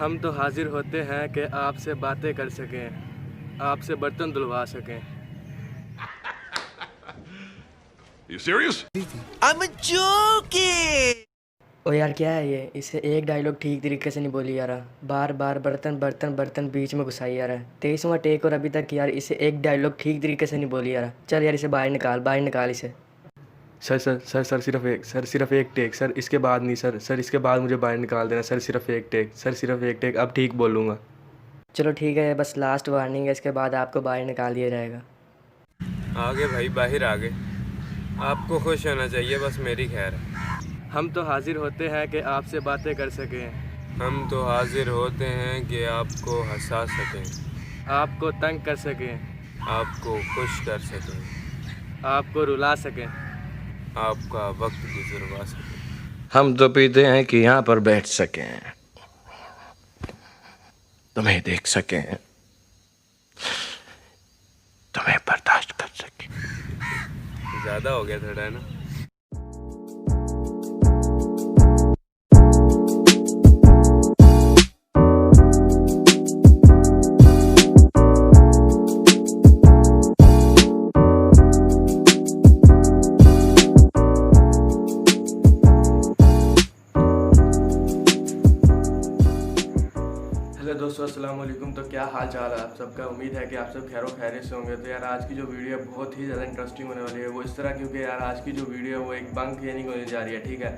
हम तो हाजिर होते हैं कि आपसे बातें कर सकें, आपसे बर्तन धुलवा सकें। You serious? I'm joking! ओ यार क्या है ये, इसे एक डायलॉग ठीक तरीके से नहीं बोली यार। बार बार बर्तन बर्तन बर्तन बीच में घुसाई यार। 23वां टेक और अभी तक यार इसे एक डायलॉग ठीक तरीके से नहीं बोली यार। चल यार इसे बाहर निकाल इसे। सर सिर्फ एक टेक सर, इसके बाद नहीं सर इसके बाद मुझे बाहर निकाल देना सर, सिर्फ एक टेक अब ठीक बोलूँगा। चलो ठीक है, बस लास्ट वार्निंग है, इसके बाद आपको बाहर निकाल दिया जाएगा। आगे भाई बाहर आगे, आपको खुश होना चाहिए, बस मेरी खैर है। हम तो हाजिर होते हैं कि आपसे बातें कर सकें, हम तो हाजिर होते हैं कि आपको हंसा सकें, आपको तंग कर सकें, आपको खुश कर सकें, आपको रुला सकें। आपका वक्त गुजरवा सकें। हम तो पीते हैं कि यहाँ पर बैठ सकें, तुम्हें देख सकें, तुम्हें बर्दाश्त कर सकें। ज़्यादा हो गया थोड़ा, है ना। हेलो दोस्तों, अस्सलाम वालेकुम। तो क्या हाल चाल है आप सबका? उम्मीद है कि आप सब खैर खैरियत से होंगे। तो यार आज की जो वीडियो है बहुत ही ज़्यादा इंटरेस्टिंग होने वाली है। वो इस तरह क्योंकि यार आज की जो वीडियो है वो एक बंक यानी कि होने जा रही है, ठीक है।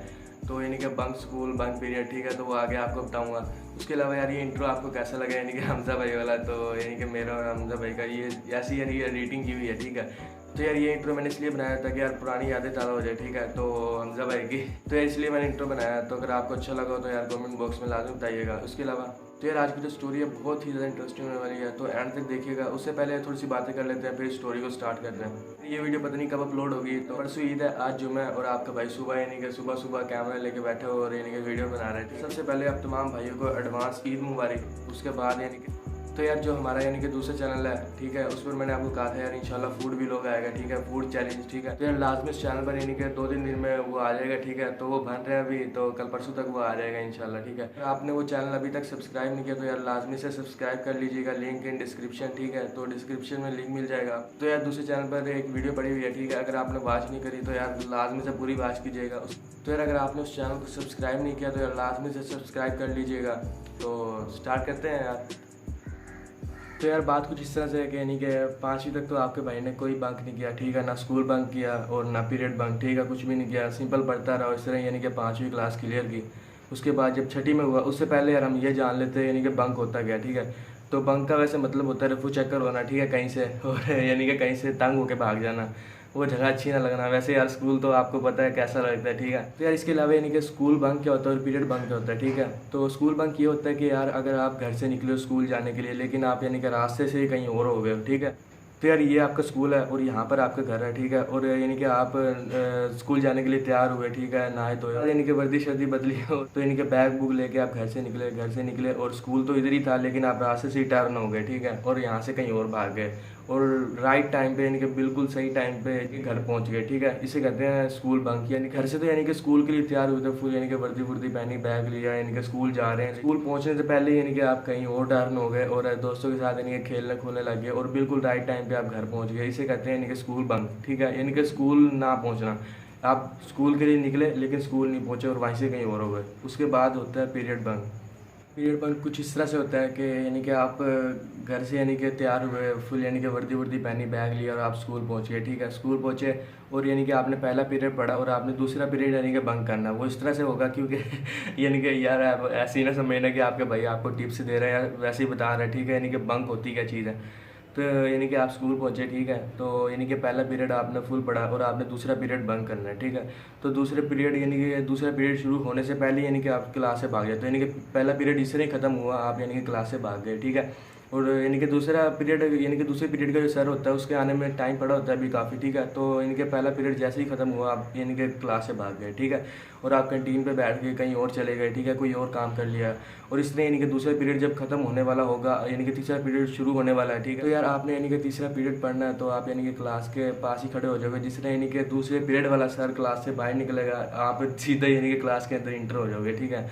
तो यानी कि बंक स्कूल बंक पीरियड, ठीक है। तो वो आगे आपको बताऊंगा। उसके अलावा यार ये इंट्रो आपको कैसा लगा यानी कि हमजा भाई वाला, तो यानी कि मेरा और हमजा भाई का ये ऐसी यानी कि रेटिंग की हुई है, ठीक है। तो यार ये इंट्रो मैंने इसलिए बनाया था कि यार पुरानी यादें ताज़ा हो जाए, ठीक है। तो हमजा भाई की तो यार इसलिए मैंने इंट्रो बनाया। तो अगर आपको अच्छा लगा तो यार कमेंट बॉक्स में लाजमी बताइएगा। उसके अलावा तो यार आज की जो स्टोरी है बहुत ही ज़्यादा इंटरेस्टिंग होने वाली है, तो एंड तक देखिएगा। उससे पहले थोड़ी सी बातें कर लेते हैं, फिर स्टोरी को स्टार्ट करते हैं। ये वीडियो पता नहीं कब अपलोड होगी। तो परसों ईद है, आज जुम्मा है, और आपका भाई सुबह यानी कि सुबह कैमरा लेके बैठे हो और यानी कि वीडियो बना रहे थे। सबसे पहले आप तमाम भाइयों को एडवांस ईद मुबारक। उसके बाद यानी कि तो यार जो हमारा यानी कि दूसरा चैनल है, ठीक है, उस पर मैंने आपको कहा था यार इंशाल्लाह फूड भी लोग आएगा, ठीक है, फूड चैलेंज, ठीक है। तो यार लाजमी इस चैनल पर यानी कि 2-3 दिन में वो आ जाएगा, ठीक है। तो वो बन रहे हैं अभी, तो कल परसों तक वो आ जाएगा इंशाल्लाह, ठीक है। अगर आपने वो चैनल अभी तक सब्सक्राइब नहीं किया तो यार लाजमी से सब्सक्राइब कर लीजिएगा, लिंक इन डिस्क्रिप्शन, ठीक है। तो डिस्क्रिप्शन में लिंक मिल जाएगा। तो यार दूसरे चैनल पर एक वीडियो पड़ी हुई है, ठीक है। अगर आपने वॉच नहीं करी तो यार लाजमी से पूरी वॉच कीजिएगा। तो यार अगर आपने उस चैनल को सब्सक्राइब नहीं किया तो यार लाजमी से सब्सक्राइब कर लीजिएगा। तो स्टार्ट करते हैं यार। तो यार बात कुछ इस तरह से है कि यानी कि 5वीं तक तो आपके भाई ने कोई बंक नहीं किया, ठीक है। ना स्कूल बंक किया और ना पीरियड बंक, ठीक है, कुछ भी नहीं किया। सिंपल पढ़ता रहा, इस तरह यानी कि 5वीं क्लास क्लियर की। उसके बाद जब 6ठी में हुआ, उससे पहले यार हम ये जान लेते हैं यानी कि बंक होता गया, ठीक है। तो बंक का वैसे मतलब होता है रफू चक्कर होना, ठीक है, कहीं से, और यानी कि कहीं से तंग होकर भाग जाना, वो जगह अच्छी ना लगना। वैसे यार स्कूल तो आपको पता है कैसा लगता है, ठीक है। तो यार इसके अलावा यानी कि स्कूल बंक क्या होता है और पीरियड बंक क्या होता है, ठीक है। तो स्कूल बंक ये होता है कि यार अगर आप घर से निकले हो स्कूल जाने के लिए, लेकिन आप यानी कि रास्ते से कहीं और हो गए हो, ठीक है। तो यार ये आपका स्कूल है और यहाँ पर आपका घर है, ठीक है। और यानी कि आप स्कूल जाने के लिए तैयार हुए, ठीक है, नहाए धोए, यानी कि वर्दी शर्दी बदली हो, तो यानी कि बैग बुक लेके आप घर से निकले और स्कूल तो इधर ही था, लेकिन आप रास्ते से ही टर्न हो गए, ठीक है, और यहाँ से कहीं और भाग गए और राइट टाइम पे यानी कि बिल्कुल सही टाइम पे घर पहुँच गए, ठीक है। इसे कहते हैं स्कूल बंक। यानी घर से तो यानी कि स्कूल के लिए तैयार हुए थे फुल, यानी कि वर्दी वर्दी पहनी, बैग लिया, यानी कि स्कूल जा रहे हैं। स्कूल पहुँचने से पहले यानी कि आप कहीं और टर्न हो गए और दोस्तों के साथ यानी कि खेलने खूलने लग गए और बिल्कुल राइट टाइम पे आप घर पहुँच गए। इसे कहते हैं यानी कि स्कूल बंक, ठीक है। यानी कि स्कूल ना पहुँचना, आप स्कूल के लिए निकले लेकिन स्कूल नहीं पहुँचे और वहीं से कहीं और हो गए। उसके बाद होता है पीरियड बंक। पीरियड बंक कुछ इस तरह से होता है कि यानी कि आप घर से यानी कि तैयार हुए फुल, यानी कि वर्दी वर्दी पहनी, बैग लिया और आप स्कूल पहुंच गए, ठीक है। स्कूल पहुंचे और यानी कि आपने पहला पीरियड पढ़ा और आपने दूसरा पीरियड यानी कि बंक करना। वो इस तरह से होगा क्योंकि यानी कि यार आप ऐसे ही ना समझना कि आपके भाई आपको टिप्स दे रहे हैं या वैसे ही बता रहे हैं, ठीक है। यानी कि बंक होती क्या चीज़ है। तो यानी कि आप स्कूल पहुंचे, ठीक है। तो यानी कि पहला पीरियड आपने फुल पढ़ा और आपने दूसरा पीरियड बंक करना है, ठीक है। तो दूसरे पीरियड यानी कि दूसरा पीरियड शुरू होने से पहले यानी कि आप क्लास से भाग गए। तो यानी कि पहला पीरियड इससे नहीं ख़त्म हुआ, आप यानी कि क्लास से भाग गए, ठीक है। और यानी कि दूसरा पीरियड यानी कि दूसरे पीरियड का जो सर होता है उसके आने में टाइम पड़ा होता है अभी काफ़ी, ठीक है। तो यानी कि पहला पीरियड जैसे ही ख़त्म हुआ आप यानी कि क्लास से भाग गए, ठीक है। और आप कैंटीन पे बैठ के कहीं और चले गए, ठीक है, कोई और काम कर लिया। और इसलिए यानी कि दूसरा पीरियड जब खत्म होने वाला होगा यानी कि तीसरा पीरियड शुरू होने वाला है, ठीक है। तो यार आपने यानी कि तीसरा पीरियड पढ़ना है तो आप यानी कि क्लास के पास ही खड़े हो जाओगे। जिसने यानी कि दूसरे पीरियड वाला सर क्लास से बाहर निकलेगा, आप सीधा यानी कि क्लास के अंदर इंटर हो जाओगे, ठीक है।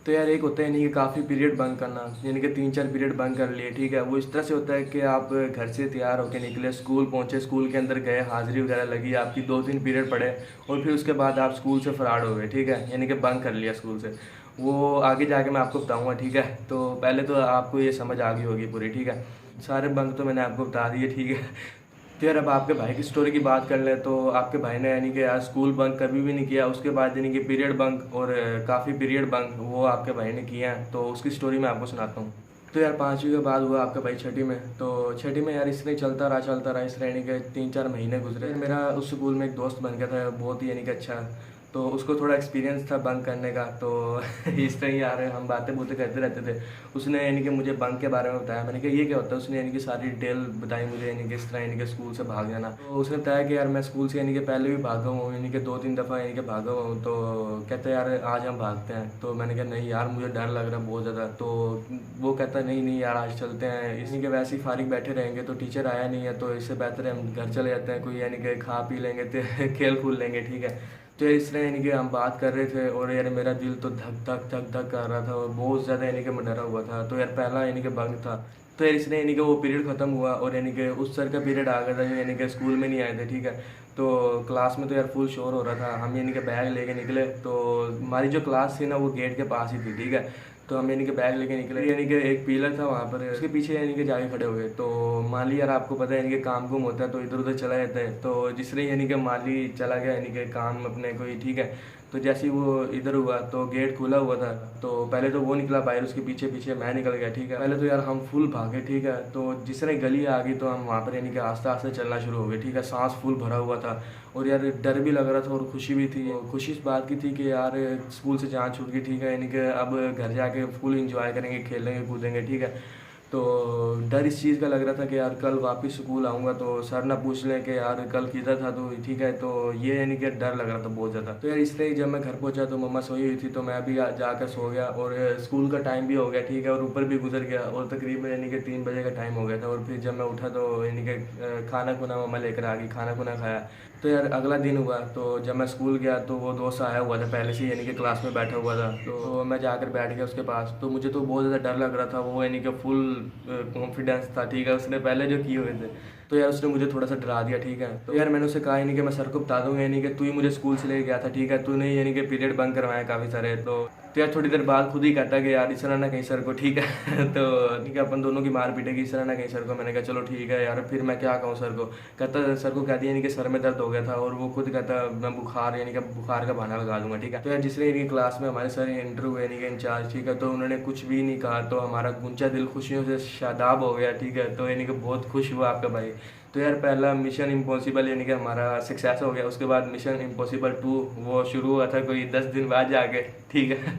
तो यार एक होता है यानी कि काफ़ी पीरियड बंक करना, यानी कि 3-4 पीरियड बंक कर लिए, ठीक है। वो इस तरह से होता है कि आप घर से तैयार होकर निकले, स्कूल पहुंचे, स्कूल के अंदर गए, हाज़िरी वगैरह लगी, आपकी 2-3 पीरियड पढ़े और फिर उसके बाद आप स्कूल से फरार हो गए, ठीक है, यानी कि बंक कर लिया स्कूल से। वो आगे जाके मैं आपको बताऊँगा, ठीक है। तो पहले तो आपको ये समझ आ गई होगी पूरी, ठीक है। सारे बंक तो मैंने आपको बता दिए, ठीक है। तो यार अब आपके भाई की स्टोरी की बात कर लें तो आपके भाई ने यानी कि यार स्कूल बंक कभी भी नहीं किया, उसके बाद यानी कि पीरियड बंक और काफ़ी पीरियड बंक वो आपके भाई ने किया है। तो उसकी स्टोरी मैं आपको सुनाता हूँ। तो यार 5वीं के बाद हुआ आपका भाई छठी में। तो छठी में यार इस तरह चलता रहा इस तरह यानी कि 3-4 महीने गुजरे। मेरा उस स्कूल में एक दोस्त बन गया था बहुत ही यानी कि अच्छा, तो उसको थोड़ा एक्सपीरियंस था बंक करने का। तो इस तरह ही यार हम बातें करते रहते थे। उसने यानी कि मुझे बंक के बारे में बताया, मैंने कहा ये क्या होता है। उसने यानी कि सारी डिटेल बताई मुझे, यानी कि इस तरह यानी कि स्कूल से भाग जाना। तो उसने बताया कि यार मैं स्कूल से यानी कि पहले भी भागा हुआ हूँ, यानी कि 2-3 दफ़ा यानी कि भागा हुआ हूँ। तो कहता है यार आज हम भागते हैं। तो मैंने कहा नहीं यार मुझे डर लग रहा है बहुत ज़्यादा। तो वो कहता नहीं नहीं यार आज चलते हैं, इसी के वैसे ही फारिग बैठे रहेंगे तो टीचर आया नहीं है तो इससे बेहतर है हम घर चले जाते हैं, कोई यानी कि खा पी लेंगे तो खेल कूद लेंगे, ठीक है। तो इस तरह यानी कि हम बात कर रहे थे और यार मेरा दिल तो धक धक धक धक कर रहा था और बहुत ज़्यादा यानी कि मैं डरा हुआ था। तो यार पहला यानी कि बंक था। तो यार इसने यानी कि वो पीरियड ख़त्म हुआ और यानी कि उस सर का पीरियड आ गया था जो यानी कि स्कूल में नहीं आए थे, ठीक है। तो क्लास में तो यार फुल शोर हो रहा था। हम यानी कि बैग लेके निकले, तो हमारी जो क्लास थी ना वो गेट के पास ही थी, ठीक है। तो हम यानी कि बैग लेके निकले, यानी कि एक पिलर था वहाँ पर, उसके पीछे यानी कि जाके खड़े हो गए। तो माली यार आपको पता है यानी कि काम गुम होता है तो इधर उधर चला जाता है। तो जिसने यानी कि माली चला गया यानी कि काम अपने कोई, ठीक है। तो जैसे ही वो इधर हुआ तो गेट खुला हुआ था। तो पहले तो वो निकला बाहर, उसके पीछे पीछे मैं निकल गया, ठीक है। पहले तो यार हम फुल भागे, ठीक है। तो जिसने गली आ गई तो हम वहाँ पर यानी कि आस्ते आस्ते चलना शुरू हो गए, ठीक है। सांस फुल भरा हुआ था और यार डर भी लग रहा था और खुशी भी थी। खुशी इस बात की थी कि यार स्कूल से जान छूट गई, ठीक है, यानी कि अब घर जाके फुल इंजॉय करेंगे, खेलेंगे कूदेंगे, ठीक है। तो डर इस चीज़ का लग रहा था कि यार कल वापस स्कूल आऊँगा तो सर ना पूछ लें कि यार कल किधर था, तो ठीक है। तो ये यानी कि डर लग रहा था बहुत ज़्यादा। तो यार इसलिए जब मैं घर पहुँचा तो मम्मा सोई हुई थी तो मैं भी जाकर सो गया और स्कूल का टाइम भी हो गया, ठीक है, और ऊपर भी गुजर गया और तकरीबन यानी कि 3 बजे का टाइम हो गया था। और फिर जब मैं उठा तो यानी कि खाना खुना मम्मा लेकर आ गई, खाना खुना खाया। तो यार अगला दिन हुआ तो जब मैं स्कूल गया तो वो दोस्त आया हुआ था पहले से, यानी कि क्लास में बैठा हुआ था। तो मैं जाकर बैठ गया उसके पास। तो मुझे तो बहुत ज़्यादा डर लग रहा था, वो यानी कि फुल कॉन्फिडेंस था, ठीक है, उसने पहले जो किए हुए थे। तो यार उसने मुझे थोड़ा सा डरा दिया, ठीक है। तो यार मैंने उसे कहा यानी कि मैं सर को बता दूंगा, यानी कि तू ही मुझे स्कूल से ले गया था, ठीक है, तूने यानी कि पीरियड बंक करवाया काफ़ी सारे। तो यार थोड़ी देर बाद खुद ही कहता कि यार इस तरह ना कहीं सर को, ठीक है। तो ठीक है अपन दोनों की मार पीटेगी, इस तरह ना कहीं सर को। मैंने कहा चलो ठीक है यार, फिर मैं क्या कहूँ सर को। कहता सर को कह दिया यानी कि सर में दर्द हो गया था और वो खुद कहता मैं बुखार यानी कि बुखार का बहाना लगा दूंगा, ठीक है। तो यार जिसने यानी क्लास में हमारे सर इंटरव्यू यानी कि इंचार्ज, ठीक है, तो उन्होंने कुछ भी नहीं कहा। तो हमारा गुंजा दिल खुशियों से शादाब हो गया, ठीक है। तो यानी कि बहुत खुश हुआ आपका भाई। तो यार पहला मिशन इम्पॉसिबल यानी कि हमारा सक्सेस हो गया। उसके बाद मिशन इम्पॉसिबल 2 वो शुरू हुआ था कोई 10 दिन बाद जाके, ठीक है।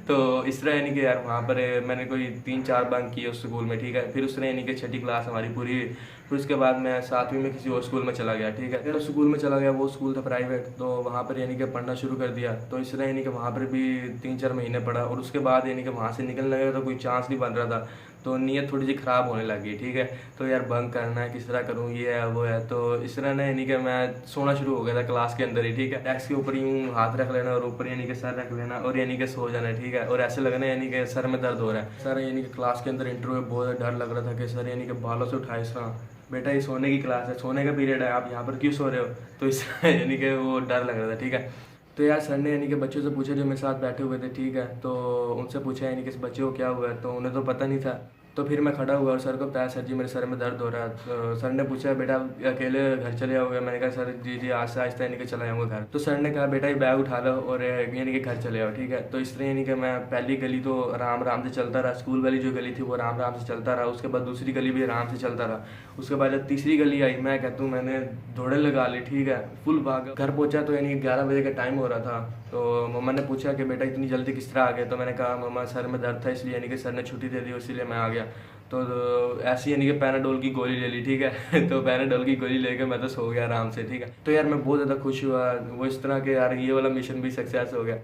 तो इस तरह यानी कि यार वहाँ पर मैंने कोई 3-4 बंक किए उस स्कूल में, ठीक है। फिर उस तरह यानी कि छठी क्लास हमारी पूरी हुई। फिर उसके बाद मैं 7वीं में किसी और स्कूल में चला गया, ठीक है। फिर स्कूल में चला गया, वो स्कूल था प्राइवेट, तो वहाँ पर यानी कि पढ़ना शुरू कर दिया। तो इस तरह यानी कि वहाँ पर भी 3-4 महीने पढ़ा और उसके बाद यानी कि वहाँ से निकलने लगा तो कोई चांस नहीं बन रहा था। तो नीयत थोड़ी सी ख़राब होने लगी, ठीक है। तो यार बंक करना है, किस तरह करूँ, ये है वो है। तो इस तरह ना यानी कि मैं सोना शुरू हो गया था क्लास के अंदर ही, ठीक है। डेस्क के ऊपर यूँ हाथ रख लेना और ऊपर यानी कि सर रख लेना और यानी कि सो जाना, ठीक है। और ऐसे लगना यानी कि सर में दर्द हो रहा है। सर यानी कि क्लास के अंदर इंटरव्यू बहुत डर लग रहा था कि सर यानी कि बालों से उठाए इस तरह, बेटा ये सोने की क्लास है, सोने का पीरियड है, आप यहाँ पर क्यों सो रहे हो। तो इस यानी कि वो डर लग रहा था, ठीक है। तो यार सर ने यानी कि बच्चों से पूछा जो मेरे साथ बैठे हुए थे, ठीक है। तो उनसे पूछा यानी कि इस बच्चे को क्या हुआ है, तो उन्हें तो पता नहीं था। तो फिर मैं खड़ा हुआ और सर को बताया सर जी मेरे सर में दर्द हो रहा है। तो सर ने पूछा बेटा अकेले घर चले जाओगे। मैंने कहा सर जी जी आहिस्ता आहिस्ता यानी कि चला जाऊँगा घर। तो सर ने कहा बेटा ये बैग उठा लो और यानी कि घर चले जाओ, ठीक है। तो इस तरह यानी कि मैं पहली गली तो आराम आराम से चलता रहा, स्कूल वाली जो गली थी वो आराम आराम से चलता रहा। उसके बाद दूसरी गली भी आराम से चलता रहा। उसके बाद जब तीसरी गली आई मैं कहता हूँ मैंने दौड़े लगा ली, ठीक है, फुल भागा। घर पहुँचा तो यानी 11 बजे का टाइम हो रहा था। तो मम्मा ने पूछा कि बेटा इतनी जल्दी किस तरह आ गया। तो मैंने कहा मम्मा सर में दर्द था इसलिए यानी कि सर ने छुट्टी दे दी इसीलिए मैं आ गया। तो ऐसी यानी कि पैराडोल की गोली ले ली, ठीक है। तो पैराडोल की गोली लेकर मैं तो सो गया आराम से, ठीक है। तो यार मैं बहुत ज़्यादा खुश हुआ वो इस तरह के यार ये वाला मिशन भी सक्सेस हो गया।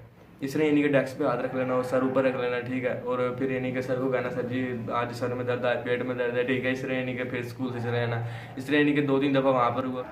इसलिए यानी कि डेस्क पे हाथ रख लेना और सर ऊपर रख लेना, ठीक है। और फिर यानी कि सर को कहना सर जी आज सर में दर्द है, पेट में दर्द है, ठीक है। इस तरह यानी कि फिर स्कूल से चले जाना। इस तरह यानी कि 2-3 दफ़ा वहाँ पर हुआ।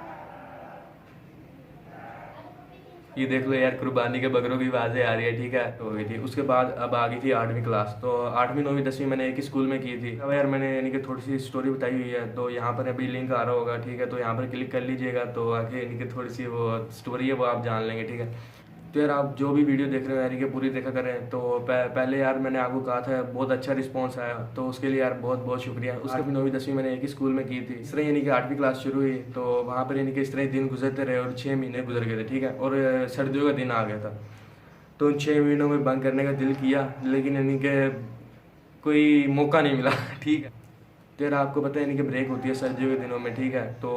ये देख लो यार, कुर्बानी के बकरों की आवाज़ें आ रही है, ठीक है। तो हो गई थी। उसके बाद अब आ गई थी 8वीं क्लास। तो 8वीं 9वीं 10वीं मैंने एक ही स्कूल में की थी। अब यार मैंने यानी कि थोड़ी सी स्टोरी बताई हुई है, तो यहाँ पर अभी लिंक आ रहा होगा, ठीक है। तो यहाँ पर क्लिक कर लीजिएगा, तो आगे यानी कि थोड़ी सी वो स्टोरी है वो आप जान लेंगे, ठीक है। तो यार आप जो भी वीडियो देख रहे हो यानी कि पूरी देखा करें। तो पहले यार मैंने आपको कहा था बहुत अच्छा रिस्पांस आया, तो उसके लिए यार बहुत बहुत शुक्रिया। उसके भी 9वीं 10वीं मैंने एक ही स्कूल में की थी। इस तरह यानी कि 8वीं क्लास शुरू हुई, तो वहाँ पर यानी कि इस तरह दिन गुजरते रहे और 6 महीने गुजर गए थे, ठीक है। और सर्दियों का दिन आ गया था, तो उन 6 महीनों में बंक करने का दिल किया, लेकिन यानी कि कोई मौका नहीं मिला, ठीक है। तो यार आपको पता है यानी कि ब्रेक होती है सर्दियों के दिनों में, ठीक है। तो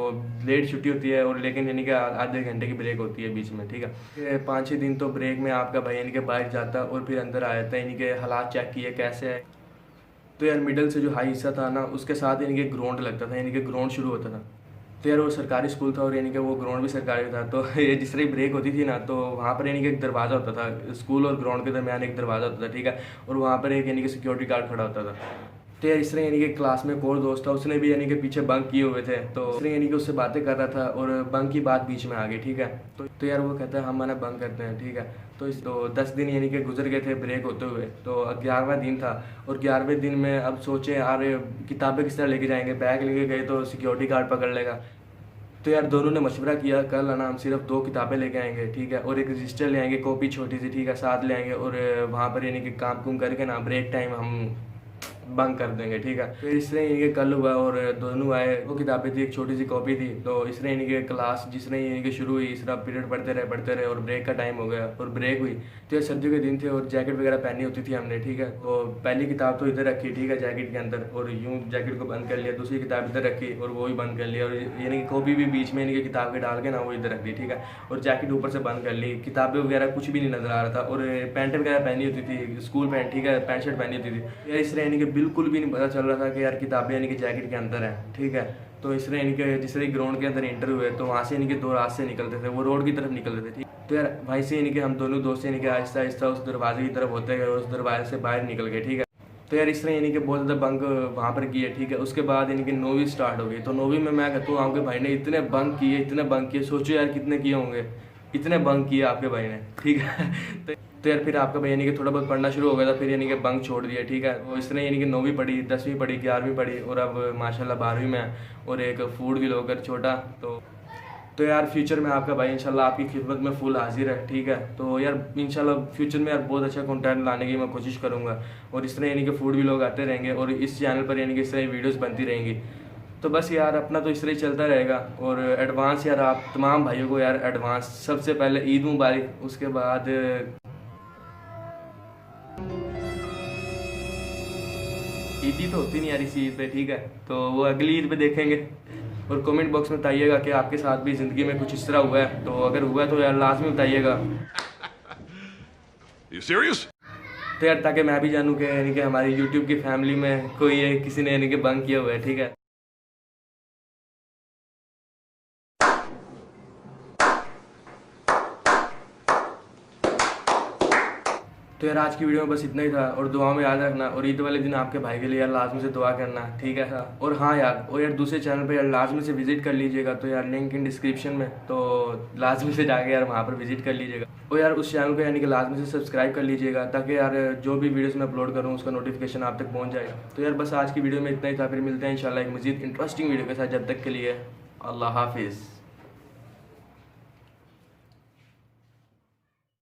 लेट छुट्टी होती है, और लेकिन यानी कि आधे घंटे की ब्रेक होती है बीच में, ठीक है। 5-6 दिन तो ब्रेक में आपका भाई यानी कि बाहर जाता और फिर अंदर आ जाता, यानी कि हालात चेक किए कैसे है। तो यार मिडल से जो हाई हिस्सा था ना, उसके साथ यानी कि ग्राउंड लगता था, यानी कि ग्राउंड शुरू होता था। तो यार वो सरकारी स्कूल था, और यानी कि वो ग्राउंड भी सरकारी था। तो ये जिस तरह ब्रेक होती थी ना, तो वहाँ पर यानी कि एक दरवाज़ा होता था, स्कूल और ग्राउंड के दरमियान एक दरवाज़ा होता था, ठीक है। और वहाँ पर एक यानी कि सिक्योरिटी गार्ड खड़ा होता था। तो यार इस तरह यानी कि क्लास में एक और दोस्त था, उसने भी यानी कि पीछे बंक किए हुए थे, तो इस तरह यानी कि उससे बातें कर रहा था, और बंक की बात बीच में आ गई, ठीक है। तो यार वो कहता है हम ना बंक करते हैं, ठीक है। तो 10 दिन यानी कि गुजर गए थे ब्रेक होते हुए, तो 11वां दिन था। और 11वें दिन में अब सोचे यार किताबें किस तरह लेके जाएंगे, बैग लेके गए तो सिक्योरिटी गार्ड पकड़ लेगा। तो यार दोनों ने मशवरा किया, कल ना हम सिर्फ 2 किताबें लेके आएंगे, ठीक है, और एक रजिस्टर ले आएंगे, कॉपी छोटी सी, ठीक है, साथ ले आएंगे। और वहाँ पर यानी कि काम कुम करके ना ब्रेक टाइम हम बंक कर देंगे, ठीक है। फिर इस तरह इनके कल हुआ, और दोनों आए, 2 किताबें थी, एक छोटी सी कॉपी थी। तो इस तरह इनके क्लास जिस तरह इनकी शुरू हुई, इस तरह पीरियड पढ़ते रहे, और ब्रेक का टाइम हो गया, और ब्रेक हुई। तो ये सर्दियों के दिन थे, और जैकेट वगैरह पहनी होती थी हमने, ठीक है। तो पहली किताब तो इधर रखी, ठीक है, जैकेट के अंदर, और यूँ जैकेट को बंद कर लिया। दूसरी किताब इधर रखी, और वो भी बंद कर लिया, और यानी कि कॉपी भी बीच में इनकी किताब के डाल के ना वो इधर रख दी, ठीक है। और जैकेट ऊपर से बंद कर ली, किताबें वगैरह कुछ भी नहीं नजर आ रहा था। और पैंट वगैरह पहनी होती थी, स्कूल पैंट, ठीक है, पैंट शर्ट पहनी होती थी। यार इस तरह यानी कि बिल्कुल भी नहीं पता चल रहा था कि यार किताबें यानी कि जैकेट के अंदर है, ठीक है। तो इस तरह इनके जिस तरह ग्राउंड के अंदर एंटर हुए, तो वहाँ से इनके 2 रास्ते निकलते थे, वो रोड की तरफ निकलते थे, ठीक। तो यार भाई से यानी कि हम दोनों दोस्त यानी कि आहिस्ता आहिस्ता उस दरवाजे की तरफ होते गए, और उस दरवाजे से बाहर निकल गए, ठीक है। तो यार इस तरह यानी कि बहुत ज़्यादा बंक वहाँ पर किए, ठीक है। उसके बाद यानी कि 9वीं स्टार्ट हो गई। तो 9वीं में मैं कहता हूँ आपके भाई ने इतने बंक किए, सोचो यार कितने किए होंगे, इतने बंक किए आपके भाई ने, ठीक है। तो यार फिर आपका भाई यानी कि थोड़ा बहुत पढ़ना शुरू हो गया था, फिर यानी कि बंक छोड़ दिया, ठीक है। वो इस तरह यानी कि 9वीं पढ़ी, 10वीं पढ़ी, 11वीं पढ़ी, और अब माशाल्लाह 12वीं में, और एक फूड व्लॉगर छोटा। तो यार फ्यूचर में आपका भाई इंशाल्लाह आपकी खिदमत में फुल हाजिर है, ठीक है। तो यार इंशाल्लाह फ्यूचर में यार बहुत अच्छा कंटेंट लाने की मैं कोशिश करूँगा, और इस तरह यानी कि फूड व्लॉग आते रहेंगे, और इस चैनल पर यानी कि इस तरह वीडियोज़ बनती रहेंगी। तो बस यार अपना तो इस तरह ही चलता रहेगा। और एडवांस यार आप तमाम भाइयों को यार एडवांस सबसे पहले ईद मुबारक, उसके बाद ईदी तो होती नहीं यार इसी ईद पे, ठीक है। तो वो अगली ईद पे देखेंगे। और कमेंट बॉक्स में बताइएगा कि आपके साथ भी ज़िंदगी में कुछ इस तरह हुआ है, तो अगर हुआ है तो यार लाजमी बताइएगा। You serious? तो यार ताकि मैं भी जानूँ कि यानी कि हमारी यूट्यूब की फैमिली में कोई किसी ने यानी कि बंक किया हुआ है, ठीक है। तो यार आज की वीडियो में बस इतना ही था, और दुआ में याद रखना, और ईद वाले दिन आपके भाई के लिए यार लाजमी से दुआ करना, ठीक है। और हाँ यार, और यार दूसरे चैनल पे यार लाजमी से विजिट कर लीजिएगा, तो यार लिंक इन डिस्क्रिप्शन में, तो लाजमी से जाके यार वहाँ पर विजिट कर लीजिएगा। और यार उस चैनल को यानी कि लाजमी से सब्सक्राइब कर लीजिएगा, ताकि यार जो भी वीडियोस मैं अपलोड करूँ उसका नोटिफिकेशन आप तक पहुँच जाएगा। तो यार बस आज की वीडियो में इतना ही था, फिर मिलते हैं इंशाल्लाह एक मज़ीद इंटरेस्टिंग वीडियो के साथ। जब तक के लिए अल्लाह हाफिज़।